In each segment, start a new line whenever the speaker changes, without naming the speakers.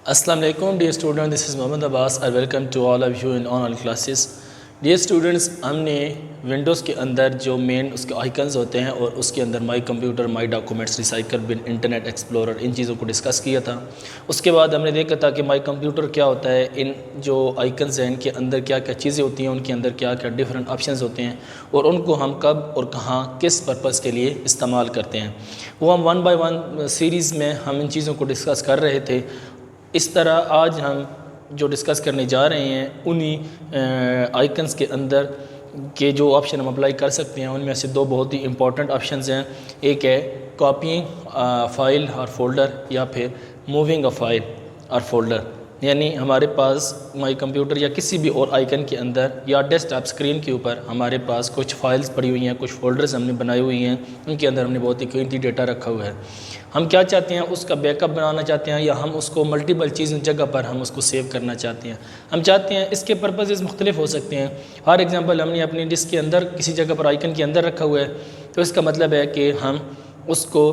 Assalamu alaikum dear student, this is Mohammad Abbas and welcome to all of you in online classes. Dear students, हमने Windows के अंदर जो main उसके icons होते हैं और उसके अंदर my computer, my documents, recycle bin, internet explorer, इन चीज़ों को डिस्कस किया था। उसके बाद हमने देखा था कि माई कंप्यूटर क्या होता है, इन जो आइकन्स हैं इनके अंदर क्या क्या चीज़ें होती हैं, उनके अंदर क्या क्या डिफरेंट ऑप्शंस होते हैं और उनको हम कब और कहाँ किस पर्पज़ के लिए इस्तेमाल करते हैं। वो हम वन बाय वन सीरीज़ में हम इन चीज़ों को डिस्कस कर रहे थे। इस तरह आज हम जो डिस्कस करने जा रहे हैं उन्हीं आइकन्स के अंदर के जो ऑप्शन हम अप्लाई कर सकते हैं उनमें से दो बहुत ही इंपॉर्टेंट ऑप्शंस हैं। एक है कॉपिंग फ़ाइल और फोल्डर या फिर मूविंग अ फाइल और फोल्डर, यानी हमारे पास माई कंप्यूटर या किसी भी और आइकन के अंदर या डेस्कटॉप स्क्रीन के ऊपर हमारे पास कुछ फाइल्स पड़ी हुई हैं, कुछ फोल्डर्स हमने बनाई हुई हैं, उनके अंदर हमने बहुत ही कीमती डेटा रखा हुआ है। हम क्या चाहते हैं, उसका बैकअप बनाना चाहते हैं या हम उसको मल्टीपल चीज़ जगह पर हम उसको सेव करना चाहते हैं। हम चाहते हैं इसके पर्पसेस मुख्तलिफ हो सकते हैं। फॉर एग्ज़ाम्पल हमने अपनी डिस्क के अंदर किसी जगह पर आइकन के अंदर रखा हुआ है, तो इसका मतलब है कि हम उसको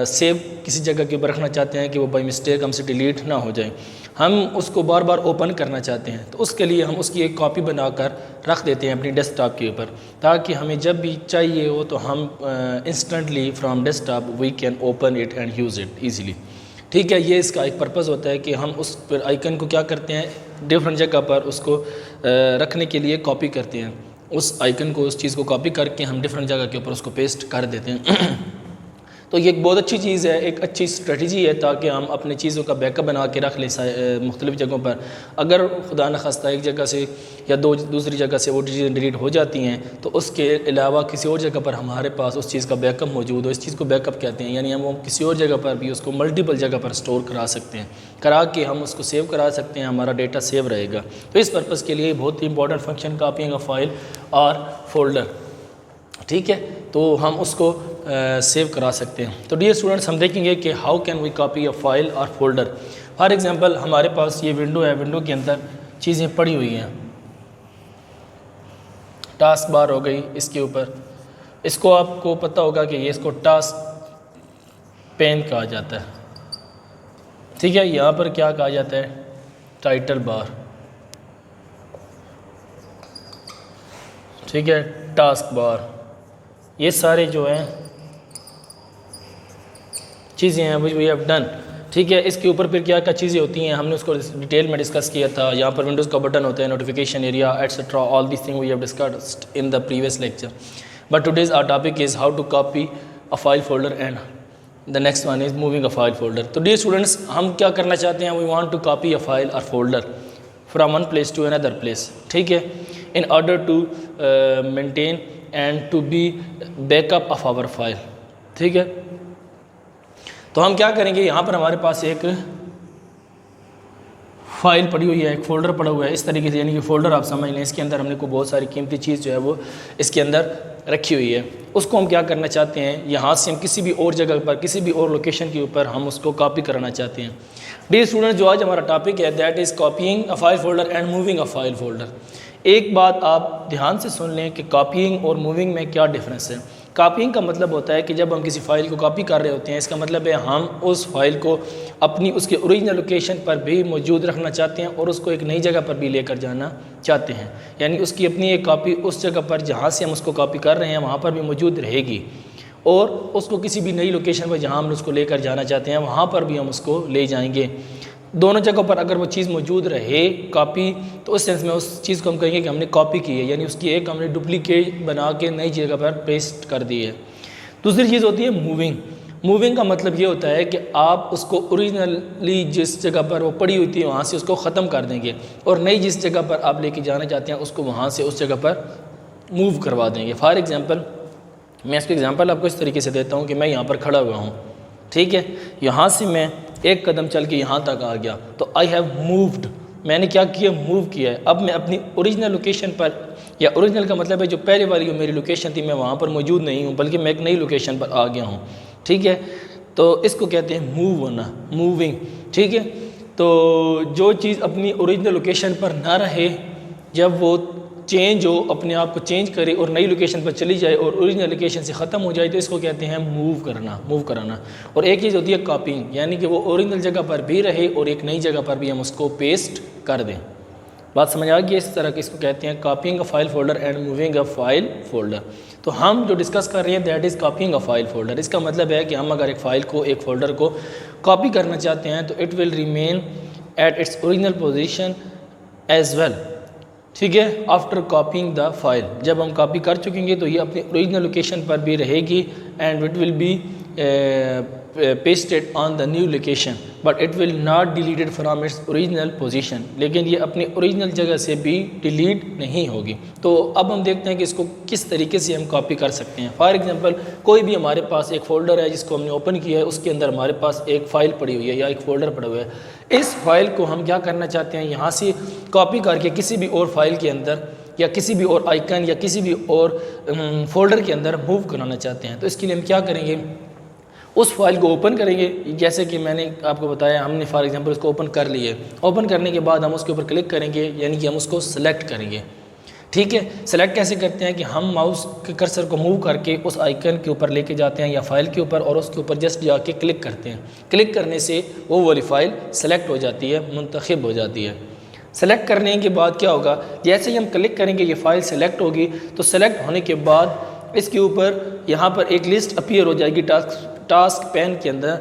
सेव किसी जगह के ऊपर रखना चाहते हैं कि वो बाई मिस्टेक हमसे डिलीट ना हो जाए। हम उसको बार बार ओपन करना चाहते हैं, तो उसके लिए हम उसकी एक कॉपी बनाकर रख देते हैं अपनी डेस्कटॉप के ऊपर, ताकि हमें जब भी चाहिए हो तो हम instantly from desktop we can open it and use it easily. ठीक है, ये इसका एक पर्पज़ होता है कि हम उस पर आइकन को क्या करते हैं, डिफरेंट जगह पर उसको रखने के लिए कॉपी करते हैं। उस आइकन को, उस चीज़ को कॉपी करके हम डिफरेंट जगह के ऊपर उसको पेस्ट कर देते हैं। तो ये एक बहुत अच्छी चीज़ है, एक अच्छी स्ट्रेटजी है, ताकि हम अपनी चीज़ों का बैकअप बना के रख लें मुख्तलिफ़ जगहों पर। अगर खुदा न खास्ता एक जगह से या दूसरी जगह से वो चीज़ें डिलीट हो जाती हैं तो उसके अलावा किसी और जगह पर हमारे पास उस चीज़ का बैकअप मौजूद हो। इस चीज़ को बैकअप कहते हैं, यानी हम किसी और जगह पर भी उसको मल्टीपल जगह पर स्टोर करा सकते हैं, करा के हम उसको सेव करा सकते हैं, हमारा डेटा सेव रहेगा। तो इस पर्पज़ के लिए बहुत ही important function copying of file और फोल्डर। ठीक है, तो हम उसको सेव करा सकते हैं। तो डियर स्टूडेंट्स, हम देखेंगे कि how can we copy a file और फोल्डर। फॉर एग्जांपल हमारे पास ये विंडो है, विंडो के अंदर चीज़ें पड़ी हुई हैं, टास्क बार हो गई इसके ऊपर, इसको आपको पता होगा कि ये इसको टास्क पेन कहा जाता है। ठीक है, यहाँ पर क्या कहा जाता है, टाइटल बार। ठीक है, टास्क बार, ये सारे जो हैं चीज़ें हैं वी हैव डन। ठीक है, इसके ऊपर फिर क्या क्या चीज़ें होती हैं हमने उसको डिटेल में डिस्कस किया था। यहाँ पर विंडोज़ का बटन होता है, notification area etcetera, all this thing we have discussed in the previous lecture. But today's our topic is how to copy a file folder and the next one is moving a file folder. तो dear students, हम क्या करना चाहते हैं, we want to copy a file और folder from one place to another place. ठीक है, in order to maintain and to be backup of our file. ठीक है, तो हम क्या करेंगे, यहाँ पर हमारे पास एक फ़ाइल पड़ी हुई है, एक फ़ोल्डर पड़ा हुआ है इस तरीके से, यानी कि फ़ोल्डर आप समझ लें। इसके अंदर हमने को बहुत सारी कीमती चीज़ जो है वो इसके अंदर रखी हुई है। उसको हम क्या करना चाहते हैं, यहाँ से हम किसी भी और जगह पर, किसी भी और लोकेशन के ऊपर हम उसको कॉपी करना चाहते हैं। डियर स्टूडेंट, जो आज हमारा टॉपिक है that is copying a file folder and moving a file folder. एक बात आप ध्यान से सुन लें कि कॉपीइंग और मूविंग में क्या डिफरेंस है। कॉपीइंग का मतलब होता है कि जब हम किसी फ़ाइल को कॉपी कर रहे होते हैं, इसका मतलब है हम उस फाइल को अपनी उसके ओरिजिनल लोकेशन पर भी मौजूद रखना चाहते हैं और उसको एक नई जगह पर भी लेकर जाना चाहते हैं, यानी उसकी अपनी एक कॉपी उस जगह पर जहाँ से हम उसको कॉपी कर रहे हैं वहाँ पर भी मौजूद रहेगी और उसको किसी भी नई लोकेशन पर जहाँ हम उसको लेकर जाना चाहते हैं वहाँ पर भी हम उसको ले जाएंगे। दोनों जगहों पर अगर वो चीज़ मौजूद रहे कॉपी, तो उस सेंस में उस चीज़ को हम कहेंगे कि हमने कॉपी की है, यानी उसकी एक हमने डुप्लीकेट बना के नई जगह पर पेस्ट कर दी है। दूसरी चीज़ होती है मूविंग। मूविंग का मतलब ये होता है कि आप उसको ओरिजिनली जिस जगह पर वो पड़ी हुई थी वहाँ से उसको ख़त्म कर देंगे और नई जिस जगह पर आप लेके जाना चाहते हैं उसको वहाँ से उस जगह पर मूव करवा देंगे। फॉर एग्ज़ाम्पल, मैं इसका एग्ज़ाम्पल आपको इस तरीके से देता हूँ कि मैं यहाँ पर खड़ा हुआ हूँ। ठीक है, यहाँ से मैं एक कदम चल के यहाँ तक आ गया, तो आई हैव मूव्ड, मैंने क्या किया, मूव किया है। अब मैं अपनी ओरिजिनल लोकेशन पर, या ओरिजिनल का मतलब है जो पहले वाली मेरी लोकेशन थी मैं वहाँ पर मौजूद नहीं हूँ, बल्कि मैं एक नई लोकेशन पर आ गया हूँ। ठीक है, तो इसको कहते हैं मूव होना, मूविंग। ठीक है, तो जो चीज़ अपनी ओरिजिनल लोकेशन पर ना रहे, जब वो चेंज हो, अपने आप को चेंज करे और नई लोकेशन पर चली जाए और ओरिजिनल लोकेशन से ख़त्म हो जाए, तो इसको कहते हैं मूव कराना। और एक चीज़ होती है कॉपिंग, यानी कि वो ओरिजिनल जगह पर भी रहे और एक नई जगह पर भी हम उसको पेस्ट कर दें। बात समझ आ गई? इस तरह के इसको कहते हैं कॉपिंग a file folder and moving a file folder. तो हम जो डिस्कस कर रहे हैं that is कॉपिंग a file folder. इसका मतलब है कि हम अगर एक फ़ाइल को, एक फ़ोल्डर को कॉपी करना चाहते हैं तो it will remain at its original position as well, ठीक है, आफ्टर कॉपिंग द फाइल। जब हम कॉपी कर चुकेंगे तो ये अपनी ओरिजिनल लोकेशन पर भी रहेगी and it will be pasted on the new location but it will not deleted from its original position. लेकिन ये अपनी ओरिजिनल जगह से भी डिलीट नहीं होगी। तो अब हम देखते हैं कि इसको किस तरीके से हम कॉपी कर सकते हैं। फॉर एग्जांपल, कोई भी हमारे पास एक फ़ोल्डर है जिसको हमने ओपन किया है, उसके अंदर हमारे पास एक फ़ाइल पड़ी हुई है या एक फ़ोल्डर पड़ा हुआ है। इस फाइल को हम क्या करना चाहते हैं, यहाँ से कॉपी करके किसी भी और फाइल के अंदर या किसी भी और आइकन या किसी भी और फोल्डर के अंदर मूव कराना चाहते हैं। तो इसके लिए हम क्या करेंगे, उस फाइल को ओपन करेंगे। जैसे कि मैंने आपको बताया, हमने फॉर एग्जांपल उसको ओपन कर लिए। ओपन करने के बाद हम उसके ऊपर क्लिक करेंगे, यानी कि हम उसको सेलेक्ट करेंगे। ठीक है, सेलेक्ट कैसे करते हैं कि हम माउस के कर्सर को मूव करके उस आइकन के ऊपर लेके जाते हैं या फाइल के ऊपर और उसके ऊपर जस्ट जाके क्लिक करते हैं। क्लिक करने से वो वाली फ़ाइल सेलेक्ट हो जाती है, मुंतखब हो जाती है। सेलेक्ट करने के बाद क्या होगा, जैसे ही हम क्लिक करेंगे ये फ़ाइल सेलेक्ट होगी। तो सेलेक्ट होने के बाद इसके ऊपर यहाँ पर एक लिस्ट अपीयर हो जाएगी टास्क पैन के अंदर,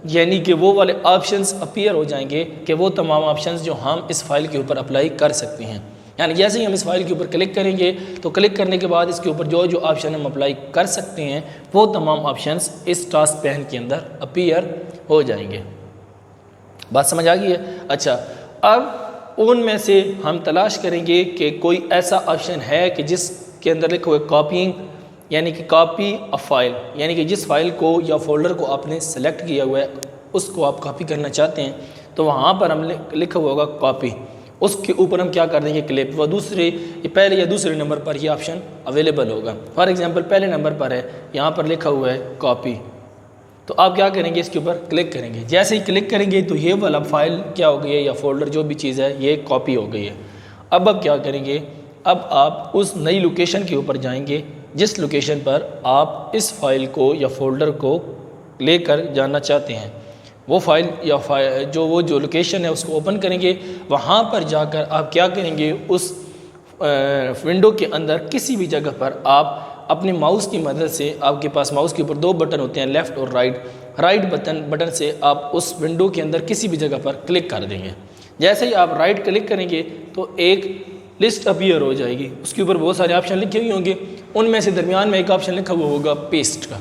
यानी कि वो वाले ऑप्शंस अपीयर हो जाएंगे कि वो तमाम ऑप्शंस जो हम इस फाइल के ऊपर अप्लाई कर सकते हैं। यानी जैसे ही हम इस फाइल के ऊपर क्लिक करेंगे तो क्लिक करने के बाद इसके ऊपर जो जो ऑप्शन हम अप्लाई कर सकते हैं वो तमाम ऑप्शंस इस टास्क पैन के अंदर अपीयर हो जाएंगे। बात समझ आ गई है? अच्छा, अब उनमें से हम तलाश करेंगे कि कोई ऐसा ऑप्शन है कि जिसके अंदर लिखा हुआ कॉपिंग, यानी कि कॉपी अ फाइल, यानी कि जिस फाइल को या फोल्डर को आपने सेलेक्ट किया हुआ है उसको आप कॉपी करना चाहते हैं। तो वहाँ पर हम लिखा हुआ होगा कॉपी, उसके ऊपर हम क्या कर देंगे क्लिक। वह पहले या दूसरे नंबर पर ये ऑप्शन अवेलेबल होगा। फॉर एग्जांपल पहले नंबर पर है, यहाँ पर लिखा हुआ है कॉपी। तो आप क्या करेंगे, इसके ऊपर क्लिक करेंगे। जैसे ही क्लिक करेंगे तो ये वाला फाइल क्या हो गई है या फोल्डर जो भी चीज़ है ये कॉपी हो गई है। अब आप क्या करेंगे, अब आप उस नई लोकेशन के ऊपर जाएंगे जिस लोकेशन पर आप इस फाइल को या फोल्डर को लेकर जाना चाहते हैं। वो फाइल या जो लोकेशन है उसको ओपन करेंगे। वहाँ पर जाकर आप क्या करेंगे, उस विंडो के अंदर किसी भी जगह पर आप अपने माउस की मदद से, आपके पास माउस के ऊपर दो बटन होते हैं, लेफ़्ट और राइट बटन से आप उस विंडो के अंदर किसी भी जगह पर क्लिक कर देंगे। जैसे ही आप राइट क्लिक करेंगे तो एक लिस्ट अपीयर हो जाएगी, उसके ऊपर बहुत सारे ऑप्शन लिखे हुए होंगे। उनमें से दरमियान में एक ऑप्शन लिखा हुआ होगा पेस्ट का।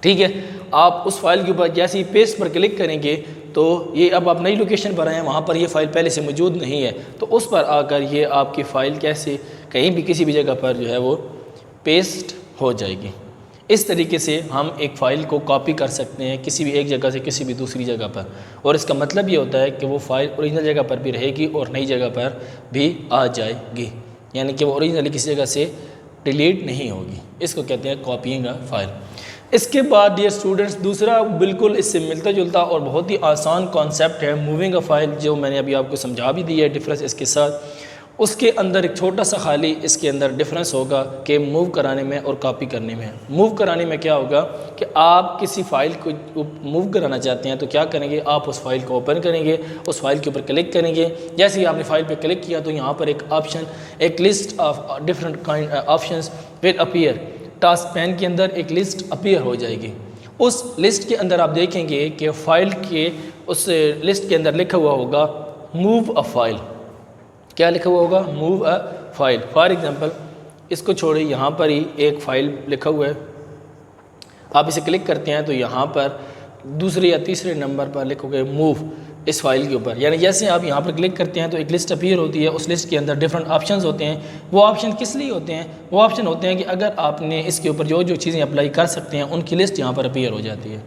ठीक है, आप उस फाइल के ऊपर जैसे ही पेस्ट पर क्लिक करेंगे तो ये अब आप नई लोकेशन पर आए हैं, वहाँ पर ये फ़ाइल पहले से मौजूद नहीं है, तो उस पर आकर ये आपकी फ़ाइल कैसे कहीं भी किसी भी जगह पर जो है वो पेस्ट हो जाएगी। इस तरीके से हम एक फ़ाइल को कॉपी कर सकते हैं किसी भी एक जगह से किसी भी दूसरी जगह पर, और इसका मतलब ये होता है कि वो फ़ाइल ओरिजिनल जगह पर भी रहेगी और नई जगह पर भी आ जाएगी, यानी कि वो ओरिजिनली किसी जगह से डिलीट नहीं होगी। इसको कहते हैं कॉपीइंग अ फाइल। इसके बाद डियर स्टूडेंट्स, दूसरा बिल्कुल इससे मिलता जुलता और बहुत ही आसान कॉन्सेप्ट है मूविंग अ फाइल, जो मैंने अभी आपको समझा भी दिया है डिफरेंस इसके साथ। उसके अंदर एक छोटा सा खाली इसके अंदर डिफरेंस होगा कि मूव कराने में और कॉपी करने में। मूव कराने में क्या होगा कि आप किसी फ़ाइल को मूव कराना चाहते हैं तो क्या करेंगे, आप उस फाइल को ओपन करेंगे, उस फाइल के ऊपर क्लिक करेंगे। जैसे ही आपने फाइल पे क्लिक किया तो यहाँ पर एक ऑप्शन, एक list of different kind options will appear. Task pane के अंदर एक लिस्ट अपीयर हो जाएगी। उस लिस्ट के अंदर आप देखेंगे कि फ़ाइल के उस लिस्ट के अंदर लिखा हुआ होगा मूव अ फाइल। क्या लिखा हुआ होगा, move a file. For example इसको छोड़िए, यहाँ पर ही एक फ़ाइल लिखा हुआ है, आप इसे क्लिक करते हैं तो यहाँ पर दूसरे या तीसरे नंबर पर लिखोगे मूव इस फाइल के ऊपर। यानी जैसे आप यहाँ पर क्लिक करते हैं तो एक लिस्ट अपीयर होती है, उस लिस्ट के अंदर डिफरेंट ऑप्शंस होते हैं। वो ऑप्शन किस लिए होते हैं, वो ऑप्शन होते हैं कि अगर आपने इसके ऊपर जो जो चीज़ें अप्लाई कर सकते हैं उनकी लिस्ट यहाँ पर अपीयर हो जाती है।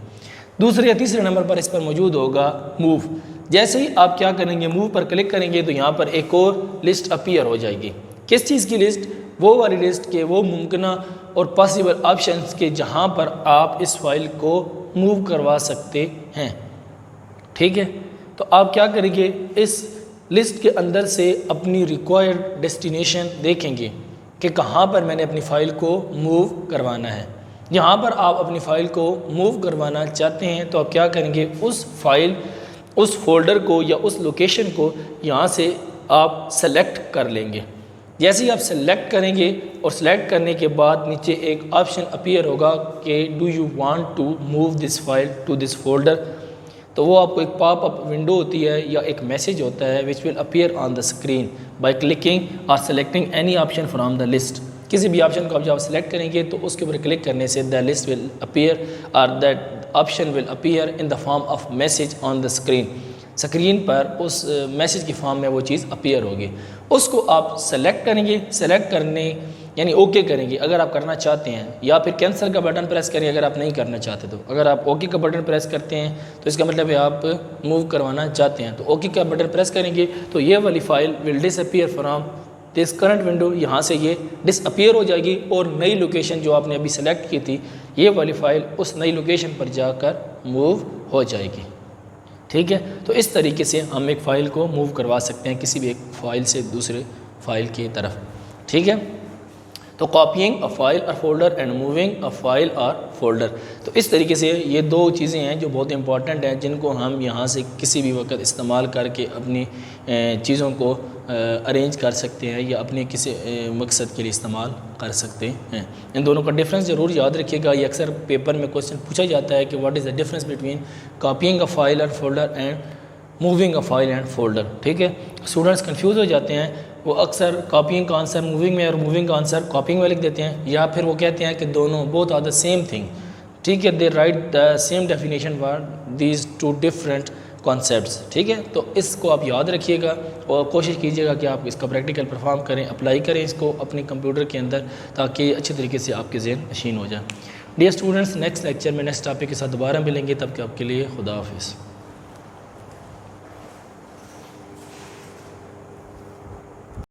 दूसरे या तीसरे नंबर पर इस पर मौजूद होगा मूव। जैसे ही आप क्या करेंगे, मूव पर क्लिक करेंगे तो यहाँ पर एक और लिस्ट अपीयर हो जाएगी। किस चीज़ की लिस्ट, वो वाली लिस्ट के वो मुमकिन और पॉसिबल ऑप्शंस के जहाँ पर आप इस फाइल को मूव करवा सकते हैं। ठीक है, तो आप क्या करेंगे, इस लिस्ट के अंदर से अपनी रिक्वायर्ड डेस्टिनेशन देखेंगे कि कहाँ पर मैंने अपनी फ़ाइल को मूव करवाना है। यहाँ पर आप अपनी फ़ाइल को मूव करवाना चाहते हैं तो आप क्या करेंगे, उस फाइल, उस फोल्डर को या उस लोकेशन को यहाँ से आप सेलेक्ट कर लेंगे। जैसे ही आप सेलेक्ट करेंगे और सेलेक्ट करने के बाद नीचे एक ऑप्शन अपीयर होगा कि do you want to move this file to this folder, तो वो आपको एक पॉप अप विंडो होती है या एक मैसेज होता है which will appear on the screen by clicking or selecting any option from the list. किसी भी ऑप्शन को आप जब सेलेक्ट करेंगे तो उसके ऊपर क्लिक करने से द लिस्ट विल अपीयर और that option will appear in the form of message on the screen पर उस मैसेज की फॉर्म में वो चीज़ अपीयर होगी। उसको आप सेलेक्ट करेंगे, सेलेक्ट करने यानी ओके करेंगे अगर आप करना चाहते हैं, या फिर कैंसिल का बटन प्रेस करेंगे अगर आप नहीं करना चाहते। तो अगर आप ओके का बटन प्रेस करते हैं तो इसका मतलब है आप मूव करवाना चाहते हैं, तो ओके का बटन प्रेस करेंगे तो ये वाली file will disappear from this current window, यहाँ से ये डिसअपीयर हो जाएगी और नई लोकेशन जो आपने अभी सेलेक्ट की थी ये वाली फ़ाइल उस नई लोकेशन पर जाकर मूव हो जाएगी। ठीक है, तो इस तरीके से हम एक फ़ाइल को मूव करवा सकते हैं किसी भी एक फ़ाइल से दूसरे फ़ाइल की तरफ। ठीक है, तो कॉपिंग अ फाइल और folder and moving a file और फोल्डर, तो इस तरीके से ये दो चीज़ें हैं जो बहुत इंपॉर्टेंट हैं जिनको हम यहाँ से किसी भी वक्त इस्तेमाल करके अपनी चीज़ों को अरेंज कर सकते हैं या अपने किसी मकसद के लिए इस्तेमाल कर सकते हैं। इन दोनों का डिफरेंस ज़रूर याद रखिएगा, ये अक्सर पेपर में क्वेश्चन पूछा जाता है कि what is the difference between copying a file और folder and moving a file and folder. ठीक है, स्टूडेंट्स कंफ्यूज हो जाते हैं, वो अक्सर कॉपिंग का आंसर मूविंग में और मूविंग का आंसर कॉपिंग में लिख देते हैं, या फिर वो कहते हैं कि दोनों both are the same thing. ठीक है, they write the same definition for these two different concepts. ठीक है, तो इसको आप याद रखिएगा और कोशिश कीजिएगा कि आप इसका प्रैक्टिकल परफॉर्म करें, अप्लाई करें इसको अपने कंप्यूटर के अंदर ताकि अच्छी तरीके से आपके ज़हन नशीन हो जाए। डियर स्टूडेंट्स, नेक्स्ट लेक्चर में नेक्स्ट टॉपिक के साथ दोबारा मिलेंगे, तब के आपके लिए खुदा हाफिज़।